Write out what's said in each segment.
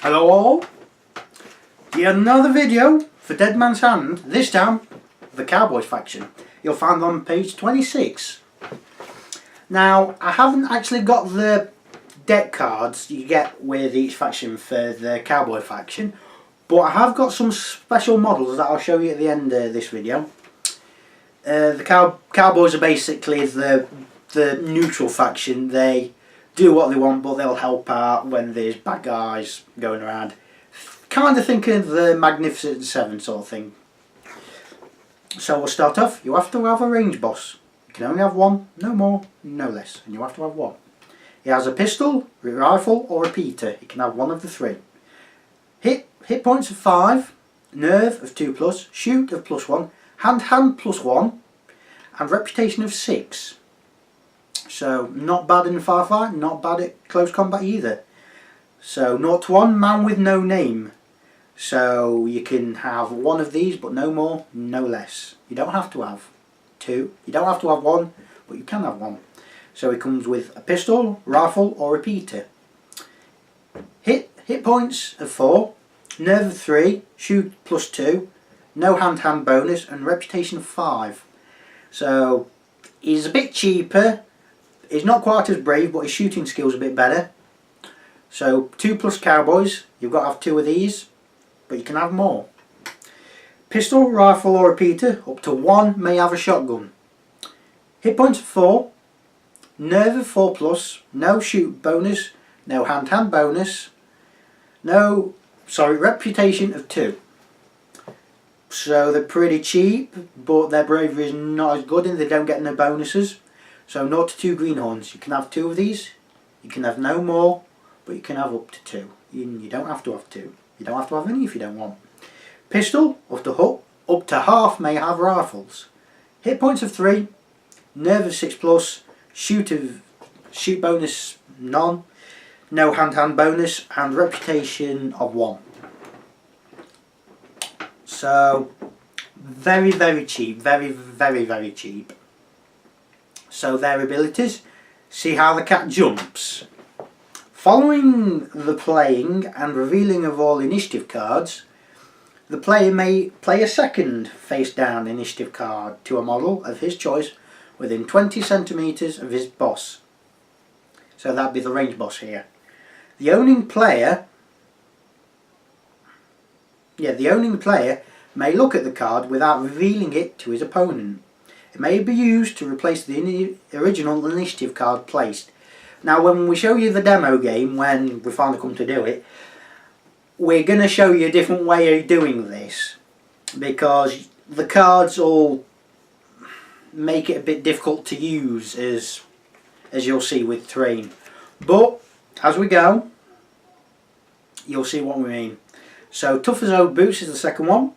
Hello all, yet another video for Dead Man's Hand, this time the Cowboys faction. You'll find them on page 26. Now, I haven't actually got the deck cards you get with each faction for the Cowboy faction, but I have got some special models that I'll show you at the end of this video. The Cowboys are basically the neutral faction. They do what they want, but they'll help out when there's bad guys going around. Kind of think of the Magnificent Seven sort of thing. So we'll start off. You have to have a range boss. You can only have one, no more, no less, and you have to have one. He has a pistol, a rifle, or a repeater. You can have one of the three. Hit points of 5, nerve of 2+, shoot of +1, hand +1, and reputation of 6. So not bad in the firefight, not bad at close combat either. So 0 to 1, man with no name. So you can have one of these, but no more, no less. You don't have to have two. You don't have to have one, but you can have one. So it comes with a pistol, rifle, or repeater. Hit points of 4, nerve of 3, shoot +2, no hand bonus, and reputation of 5. So he's a bit cheaper. He's not quite as brave, but his shooting skill's a bit better. So 2+ cowboys, you've got to have 2 of these, but you can have more. Pistol, rifle or repeater, up to 1 may have a shotgun. Hit points of 4, nerve of 4+, no shoot bonus, no hand bonus, reputation of 2. So they're pretty cheap, but their bravery is not as good and they don't get no bonuses. So 0 to 2 greenhorns, you can have 2 of these, you can have no more, but you can have up to 2. You don't have to have 2. You don't have to have any if you don't want. Pistol, up to half may have rifles. Hit points of 3, nerve of 6+, shoot bonus none, no hand bonus, and reputation of 1. So very cheap, very cheap. So their abilities, see how the cat jumps. Following the playing and revealing of all initiative cards, the player may play a second face down initiative card to a model of his choice within 20 centimeters of his boss. So that'd be the range boss here. The owning player may look at the card without revealing it to his opponent. It may be used to replace the original initiative card placed. Now when we show you the demo game, when we finally come to do it, we're going to show you a different way of doing this, because the cards all make it a bit difficult to use, as you'll see with terrain. But as we go, you'll see what we mean. So tough as old boots is the second one.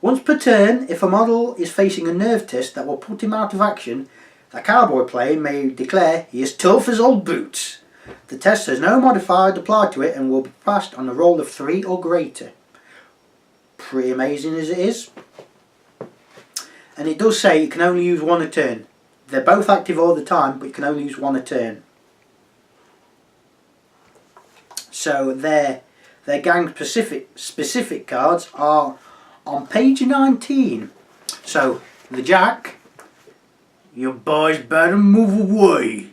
Once per turn, if a model is facing a nerve test that will put him out of action, the cowboy player may declare he is tough as old boots. The test has no modifier applied to it and will be passed on a roll of 3 or greater. Pretty amazing as it is. And it does say you can only use 1 a turn. They're both active all the time, but you can only use 1 a turn. So their gang specific cards are on page 19. So the Jack, your boys better move away.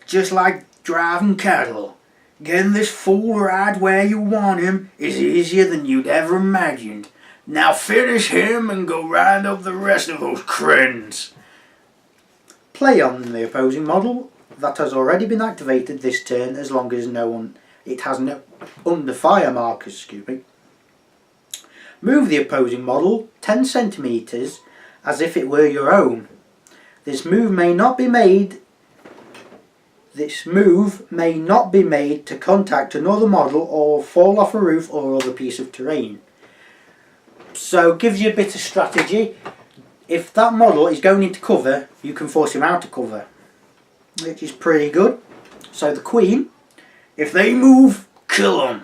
Just like driving cattle, getting this fool right where you want him is easier than you'd ever imagined. Now finish him and go round up the rest of those crins. Play on the opposing model that has already been activated this turn, as long as it has no under fire markers, excuse me. Move the opposing model 10 centimeters as if it were your own. This move may not be made to contact another model or fall off a roof or other piece of terrain. So it gives you a bit of strategy. If that model is going into cover, you can force him out of cover, which is pretty good. So the Queen, if they move, kill them.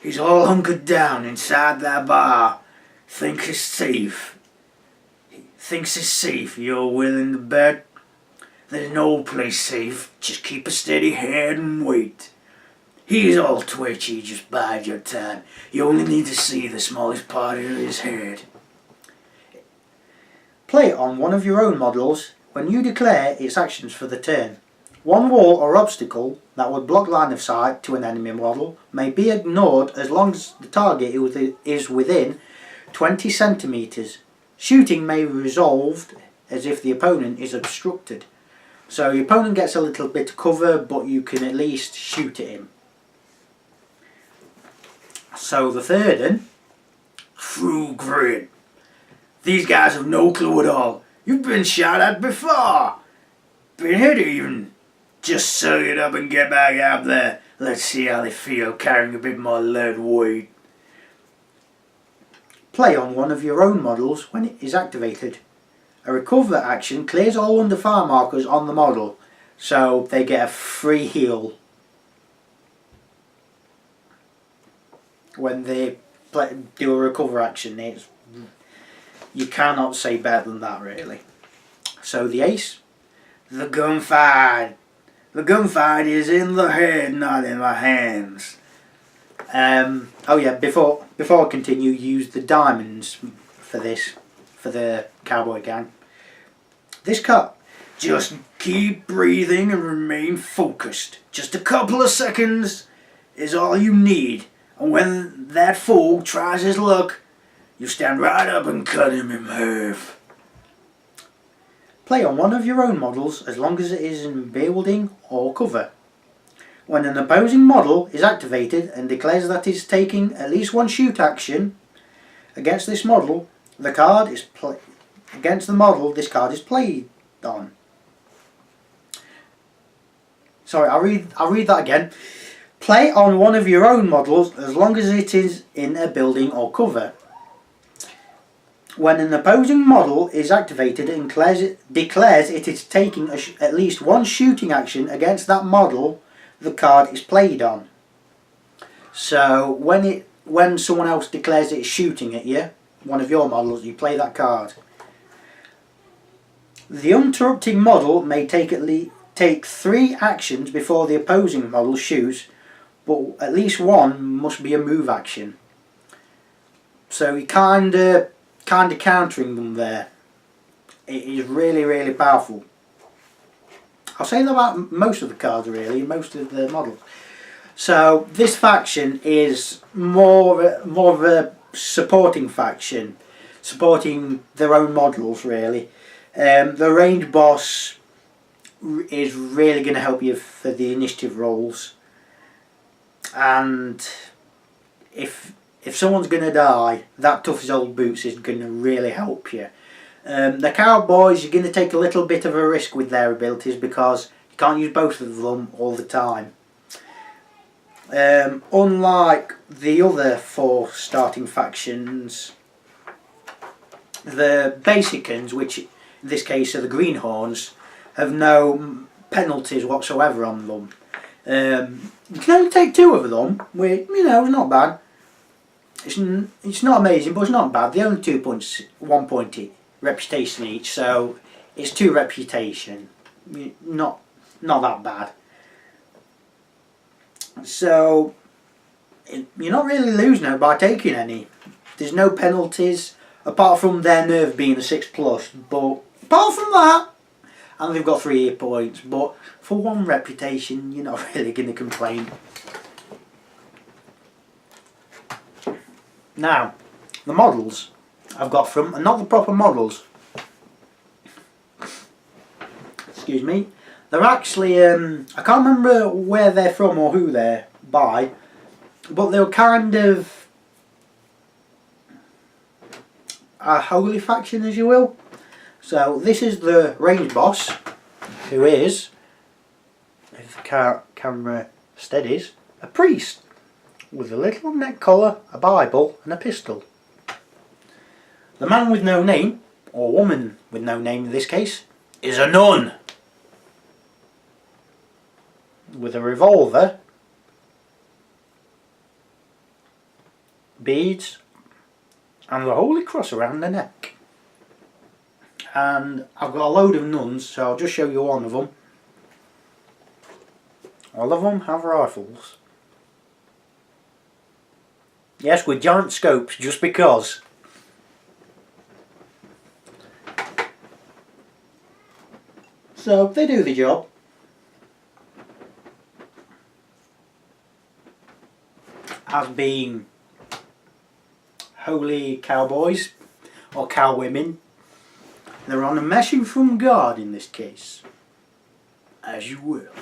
He's all hunkered down inside that bar. Thinks it's safe. You're willing to bet? There's no place safe. Just keep a steady head and wait. He's all twitchy, just bide your time. You only need to see the smallest part of his head. Play it on one of your own models when you declare its actions for the turn. One wall or obstacle that would block line of sight to an enemy model may be ignored as long as the target is within 20 centimetres. Shooting may be resolved as if the opponent is obstructed. So your opponent gets a little bit of cover, but you can at least shoot at him. So the third one, True Grit. These guys have no clue at all. You've been shot at before. Been hit even. Just suck it up and get back out there. Let's see how they feel carrying a bit more lead weight. Play on one of your own models when it is activated. A recover action clears all under fire markers on the model, so they get a free heal when they do a recover action. You cannot say better than that, really. So the ace, the gunfight. The gunfight is in the head, not in the hands. Oh yeah, before I continue, use the diamonds for this, for the cowboy gang. This cut, just keep breathing and remain focused. Just a couple of seconds is all you need. And when that fool tries his luck, you stand right up and cut him in half. Play on one of your own models as long as it is in building or cover. When an opposing model is activated and declares that it's taking at least one shoot action against this model, the card is against the model this card is played on. Sorry, I'll read that again. Play on one of your own models as long as it is in a building or cover. When an opposing model is activated and declares it is taking at least one shooting action against that model the card is played on. So when someone else declares it's shooting at you, one of your models, you play that card. The interrupting model may take 3 actions before the opposing model shoots, but at least one must be a move action. So you kind of countering them there. It is really, really powerful. I'll say that about most of the cards, really, most of the models. So this faction is more of a supporting faction, supporting their own models, really. The range boss is really going to help you for the initiative rolls, and if someone's going to die, that tough as old boots is going to really help you. The cowboys, you're going to take a little bit of a risk with their abilities because you can't use both of them all the time. Unlike the other 4 starting factions, the basic ones, which in this case are the greenhorns, have no penalties whatsoever on them. You can only take 2 of them, which, you know, is not bad. It's not amazing, but it's not bad. They only 2 points, 1 point reputation each, so it's 2 reputation. Not that bad. So you're not really losing out by taking any. There's no penalties apart from their nerve being a 6+. But apart from that, and they've got 3 hit points. But for 1 reputation, you're not really going to complain. Now, the models I've got from are not the proper models. Excuse me. They're actually, I can't remember where they're from or who they're by, but they're kind of a holy faction, as you will. So this is the range boss, who is, if the camera steadies, a priest with a little neck collar, a Bible and a pistol. The man with no name, or woman with no name in this case, is a nun with a revolver, beads and the holy cross around the neck. And I've got a load of nuns, so I'll just show you one of them. All of them have rifles. Yes, with giant scopes, just because. So they do the job. As being holy cowboys or cowwomen, they're on a mission from God in this case. As you will.